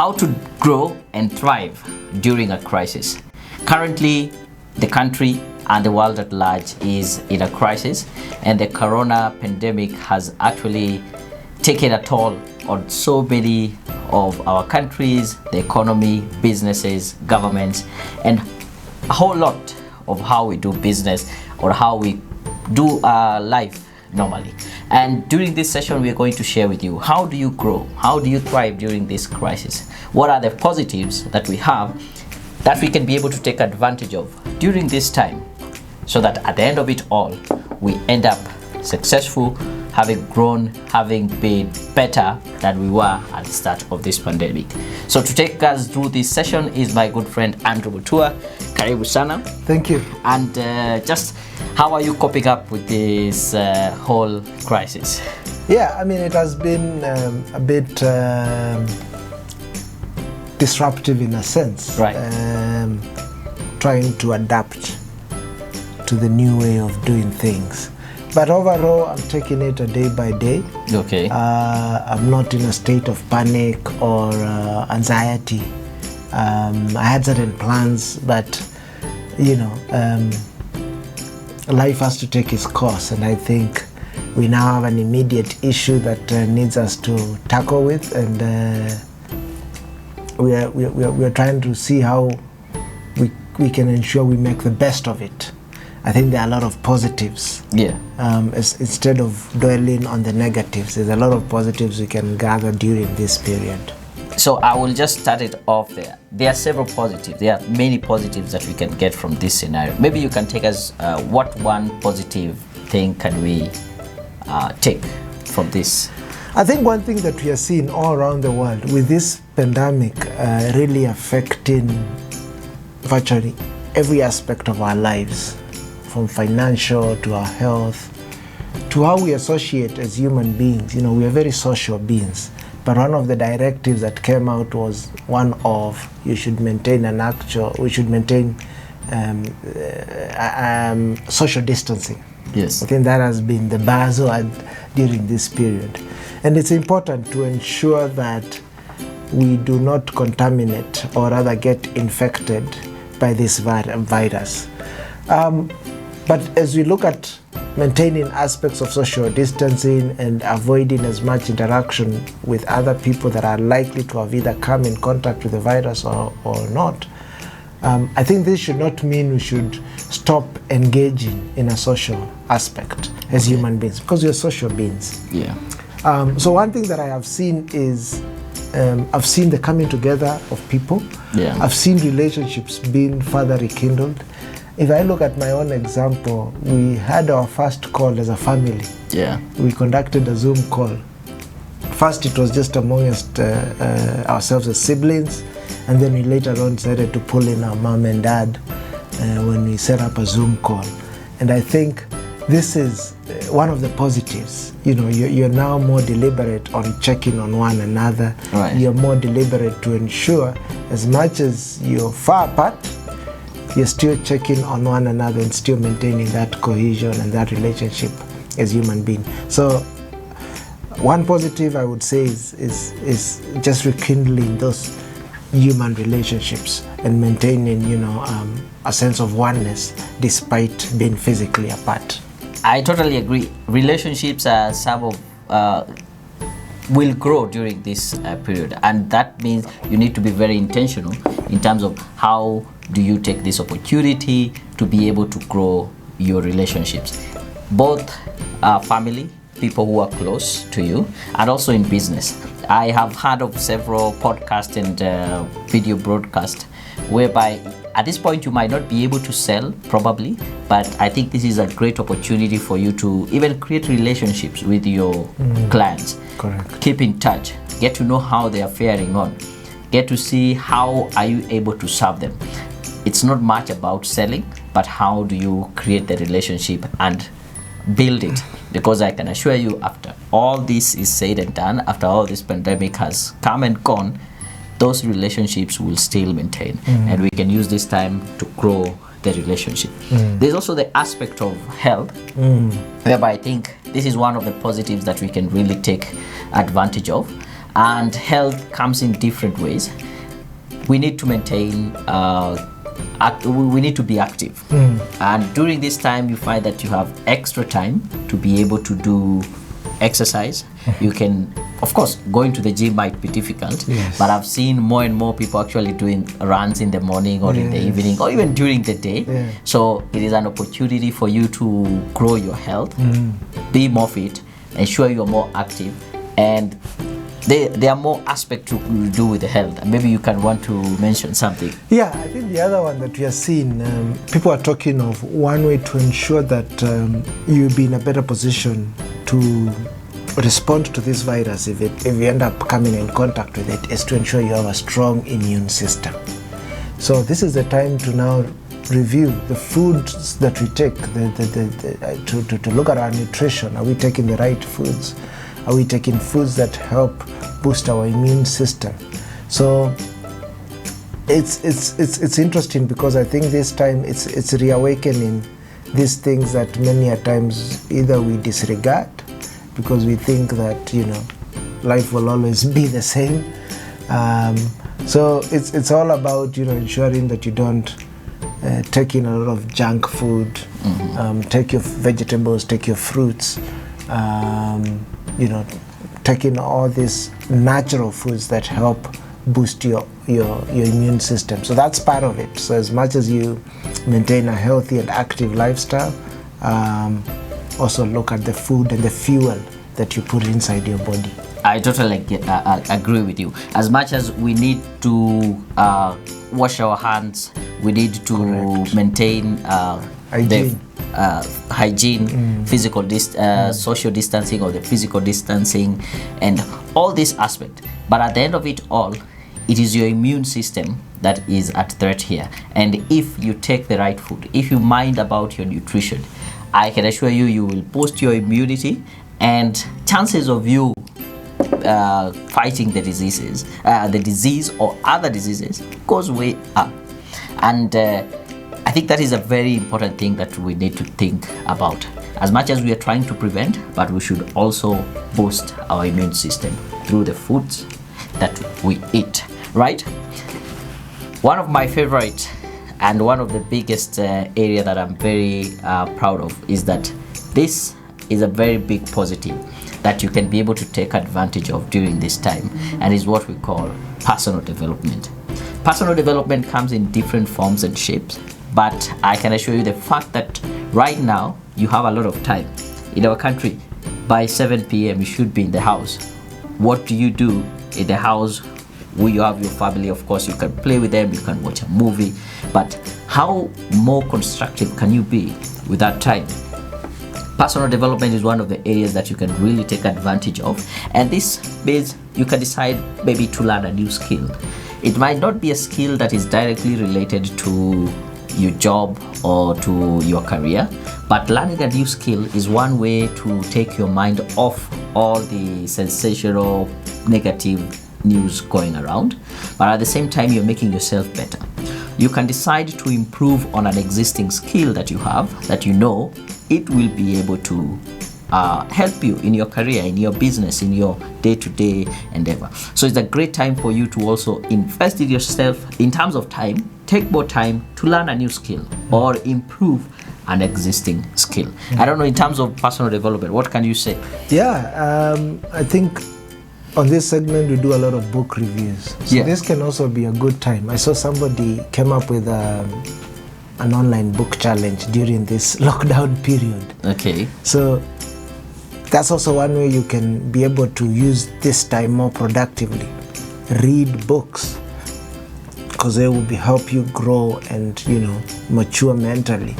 how to grow and thrive during a crisis. Currently, the country and the world at large is in a crisis, and the corona pandemic has actually taken a toll on so many of our countries, the economy, businesses, governments, and a whole lot of how we do business or how we do life normally. And during this session, we are going to share with you, how do you grow? How do you thrive during this crisis? What are the positives that we have that we can be able to take advantage of during this time, so that at the end of it all, we end up successful, having grown, having been better than we were at the start of this pandemic. So to take us through this session is my good friend Andrew Mutua. Karibu sana. Thank you. And just how are you coping up with this whole crisis? Yeah, I mean, it has been a bit disruptive in a sense. Right. Trying to adapt to the new way of doing things. But overall, I'm taking it a day by day. Okay. I'm not in a state of panic or anxiety. I had certain plans, but life has to take its course, and I think we now have an immediate issue that needs us to tackle with, and we are trying to see how we can ensure we make the best of it. I think there are a lot of positives. Yeah. Instead of dwelling on the negatives, there's a lot of positives we can gather during this period. So I will just start it off there. There are several positives. There are many positives that we can get from this scenario. Maybe you can take us, what one positive thing can we take from this? I think one thing that we are seeing all around the world with this pandemic really affecting virtually every aspect of our lives, from financial to our health, to how we associate as human beings. We are very social beings. But one of the directives that came out was one of we should maintain social distancing. Yes. I think that has been the buzzword during this period. And it's important to ensure that we do not contaminate or rather get infected by this virus. But as we look at maintaining aspects of social distancing and avoiding as much interaction with other people that are likely to have either come in contact with the virus or not, I think this should not mean we should stop engaging in a social aspect as human beings, because we are social beings. Yeah. So one thing that I have seen is I've seen the coming together of people. Yeah. I've seen relationships being further rekindled. If I look at my own example, we had our first call as a family. Yeah. We conducted a Zoom call. First, it was just amongst ourselves as siblings, and then we later on decided to pull in our mom and dad when we set up a Zoom call. And I think this is one of the positives. You're now more deliberate on checking on one another. Right. You're more deliberate to ensure, as much as you're far apart, you're still checking on one another and still maintaining that cohesion and that relationship as human beings. So one positive I would say is just rekindling those human relationships and maintaining a sense of oneness despite being physically apart. I totally agree. Relationships are some of will grow during this period, and that means you need to be very intentional in terms of how do you take this opportunity to be able to grow your relationships, both family, people who are close to you, and also in business. I have heard of several podcasts and video broadcasts whereby at this point you might not be able to sell probably, but I think this is a great opportunity for you to even create relationships with your clients. Correct. Keep in touch, get to know how they are faring on, get to see how are you able to serve them. It's not much about selling, but how do you create the relationship and build it? Because I can assure you, after all this is said and done, after all this pandemic has come and gone, those relationships will still maintain, and we can use this time to grow the relationship. There's also the aspect of health, whereby I think this is one of the positives that we can really take advantage of. and health comes in different ways. We need to maintain we need to be active, and during this time you find that you have extra time to be able to do exercise. You can, of course, going to the gym might be difficult, but I've seen more and more people actually doing runs in the morning or in the evening or even during the day. So it is an opportunity for you to grow your health, be more fit, ensure you're more active, and there are more aspects to do with the health. Maybe you can want to mention something. Yeah, I think the other one that we are seeing, people are talking of one way to ensure that you'll be in a better position to respond to this virus if you end up coming in contact with it, is to ensure you have a strong immune system. So this is the time to now review the foods that we take, to look at our nutrition. Are we taking the right foods? Are we taking foods that help boost our immune system? So it's interesting, because I think this time it's reawakening these things that many a times either we disregard because we think that life will always be the same. So it's all about ensuring that you don't take in a lot of junk food. Take your vegetables, take your fruits. Taking all these natural foods that help boost your immune system. So that's part of it. So as much as you maintain a healthy and active lifestyle, also look at the food and the fuel that you put inside your body. I totally agree with you. As much as we need to wash our hands, we need to maintain hygiene. Hygiene, physical social distancing, or the physical distancing, and all this aspect. But at the end of it all, it is your immune system that is at threat here. And if you take the right food, if you mind about your nutrition, I can assure you, you will boost your immunity, and chances of you fighting the disease or other diseases goes way up. And I think that is a very important thing that we need to think about. As much as we are trying to prevent, but we should also boost our immune system through the foods that we eat, right? One of my favorite and one of the biggest area that I'm very proud of is that this is a very big positive that you can be able to take advantage of during this time, and is what we call personal development. Personal development comes in different forms and shapes, but I can assure you the fact that right now you have a lot of time. In our country, by 7 p.m. you should be in the house. What do you do in the house? Where you have your family, of course, you can play with them, you can watch a movie, but how more constructive can you be with that time? Personal development is one of the areas that you can really take advantage of, and this means you can decide maybe to learn a new skill. It might not be a skill that is directly related to your job or to your career, but learning a new skill is one way to take your mind off all the sensational negative news going around, but at the same time you're making yourself better. You can decide to improve on an existing skill that you have, that you know it will be able to help you in your career, in your business, in your day-to-day endeavor. So it's a great time for you to also invest in yourself in terms of time. Take more time to learn a new skill or improve an existing skill. I don't know, in terms of personal development, what can you say? Yeah, I think on this segment we do a lot of book reviews. So this can also be a good time. I saw somebody came up with an online book challenge during this lockdown period. Okay. So that's also one way you can be able to use this time more productively. Read books, because they will help you grow and mature mentally.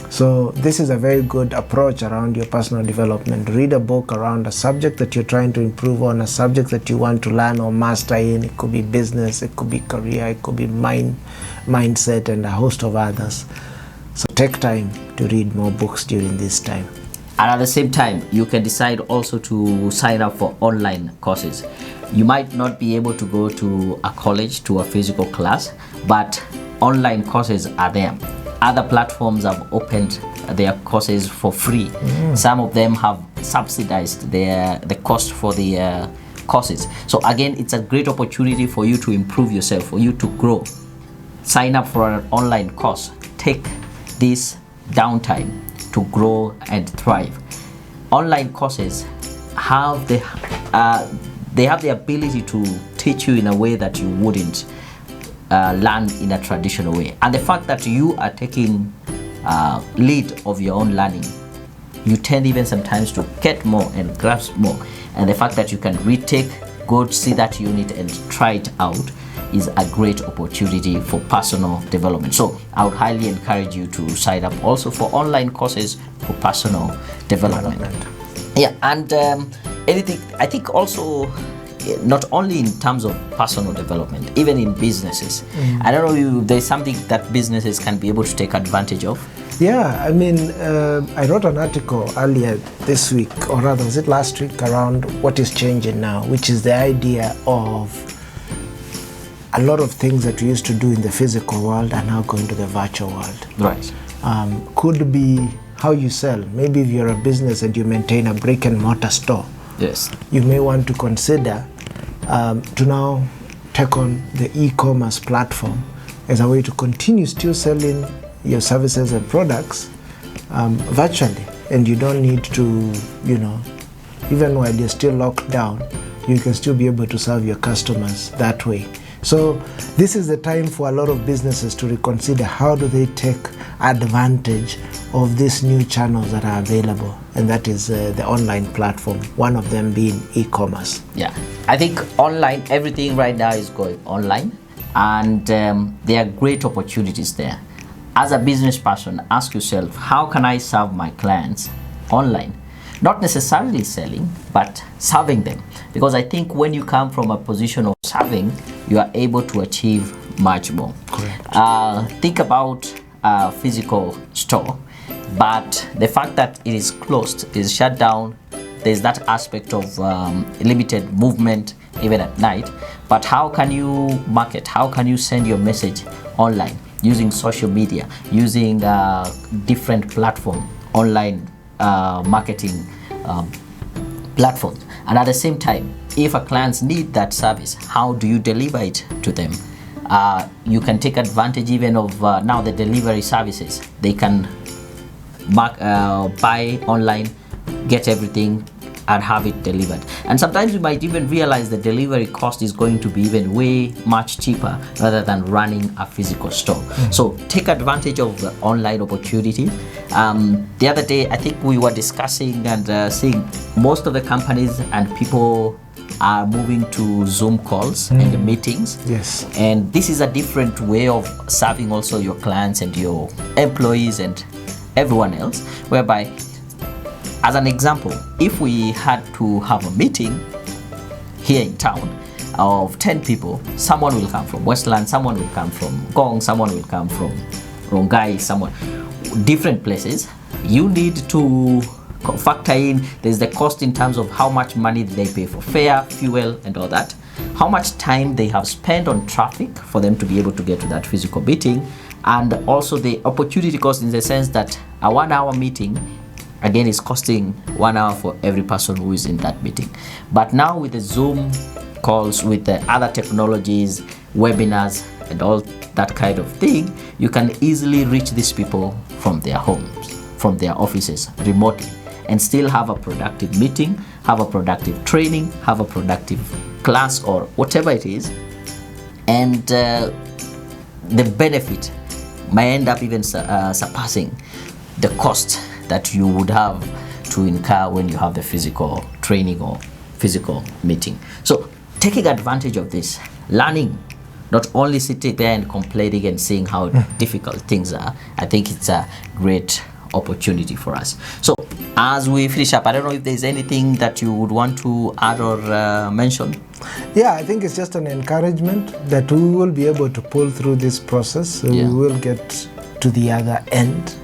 So this is a very good approach around your personal development. Read a book around a subject that you're trying to improve on, a subject that you want to learn or master in. It could be business, it could be career, it could be mindset, and a host of others. So take time to read more books during this time. And at the same time, you can decide also to sign up for online courses. You might not be able to go to a college, to a physical class, but online courses are there. Other platforms have opened their courses for free. Some of them have subsidized the cost for the courses. So again, it's a great opportunity for you to improve yourself, for you to grow. Sign up for an online course. Take this downtime to grow and thrive. Online courses have the ability to teach you in a way that you wouldn't learn in a traditional way. And the fact that you are taking lead of your own learning, you tend even sometimes to get more and grasp more. And the fact that you can retake, go see that unit and try it out is a great opportunity for personal development. So I would highly encourage you to sign up also for online courses for personal development. Yeah, and anything, I think also, not only in terms of personal development, even in businesses. I don't know if there's something that businesses can be able to take advantage of. Yeah, I mean, I wrote an article earlier this week, or rather was it last week, around what is changing now, which is the idea of a lot of things that we used to do in the physical world are now going to the virtual world. Right. Could be how you sell. Maybe if you're a business and you maintain a brick and mortar store, yes, you may want to consider to now take on the e-commerce platform as a way to continue still selling your services and products virtually, and you don't need to, even while you're still locked down, you can still be able to serve your customers that way. So this is the time for a lot of businesses to reconsider how do they take advantage of these new channels that are available, and that is the online platform, one of them being e-commerce. Yeah, I think online, everything right now is going online, and there are great opportunities there. As a business person, ask yourself, how can I serve my clients online? Not necessarily selling, but serving them. Because I think when you come from a position of serving, you are able to achieve much more. Correct. Think about a physical store, but the fact that it is closed, is shut down, there's that aspect of limited movement even at night. But how can you market? How can you send your message online? Using social media, using different platform, online marketing platforms. And at the same time, if a clients need that service, how do you deliver it to them? You can take advantage even of now the delivery services. They can buy online, get everything, and have it delivered. And sometimes you might even realize the delivery cost is going to be even way much cheaper rather than running a physical store. So take advantage of the online opportunity. The other day, I think we were discussing and seeing most of the companies and people are moving to Zoom calls and meetings. Yes. And this is a different way of serving also your clients and your employees and everyone else, whereby, as an example, if we had to have a meeting here in town of 10 people, someone will come from Westland, someone will come from Gong, someone will come from Rongai, someone, different places. You need to factor in, there's the cost in terms of how much money they pay for fare, fuel, and all that. How much time they have spent on traffic for them to be able to get to that physical meeting, and also the opportunity cost in the sense that a 1 hour meeting again is costing 1 hour for every person who is in that meeting. But now with the Zoom calls, with the other technologies, webinars, and all that kind of thing, you can easily reach these people from their homes, from their offices, remotely, and still have a productive meeting, have a productive training, have a productive class or whatever it is. And the benefit may end up even surpassing the cost that you would have to incur when you have the physical training or physical meeting. So taking advantage of this, learning, not only sitting there and complaining and seeing how difficult things are, I think it's a great opportunity for us. So as we finish up, I don't know if there's anything that you would want to add or mention. Yeah, I think it's just an encouragement that we will be able to pull through this process. So we will get to the other end.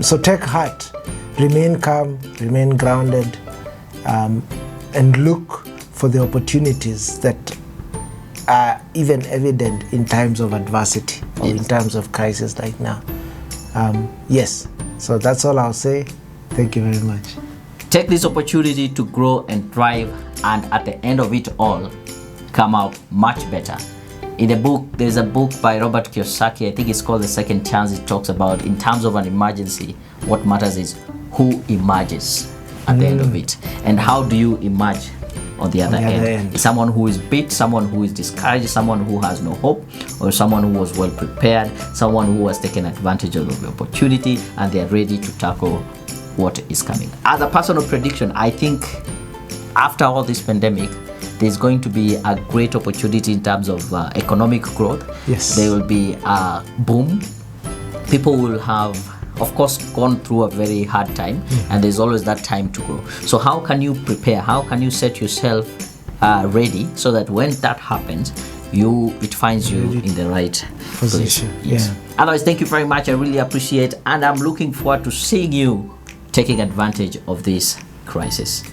So take heart, remain calm, remain grounded, and look for the opportunities that are even evident in times of adversity or in times of crisis like now. Yes, so that's all I'll say. Thank you very much. take this opportunity to grow and thrive, and at the end of it all, come out much better. In the book, there's a book by Robert Kiyosaki, I think it's called The Second Chance. It talks about, in terms of an emergency, what matters is who emerges at the end of it, and how do you emerge on the other end. Is someone who is beat, someone who is discouraged, someone who has no hope, or someone who was well prepared, someone who has taken advantage of the opportunity and they are ready to tackle what is coming. As a personal prediction, I think after all this pandemic, there's going to be a great opportunity in terms of economic growth. Yes. There will be a boom. People will have, of course, gone through a very hard time, and there's always that time to grow. So how can you prepare? How can you set yourself ready so that when that happens, it finds you in the right position? Yes. Yeah. Otherwise, thank you very much. I really appreciate, and I'm looking forward to seeing you taking advantage of this crisis.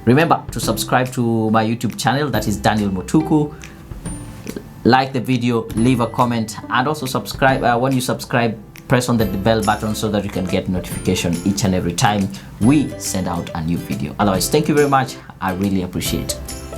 Remember to subscribe to my YouTube channel, that is Daniel Mutuku. Like the video, leave a comment, and also subscribe. When you subscribe, press on the bell button so that you can get notification each and every time we send out a new video. Otherwise, thank you very much. I really appreciate it.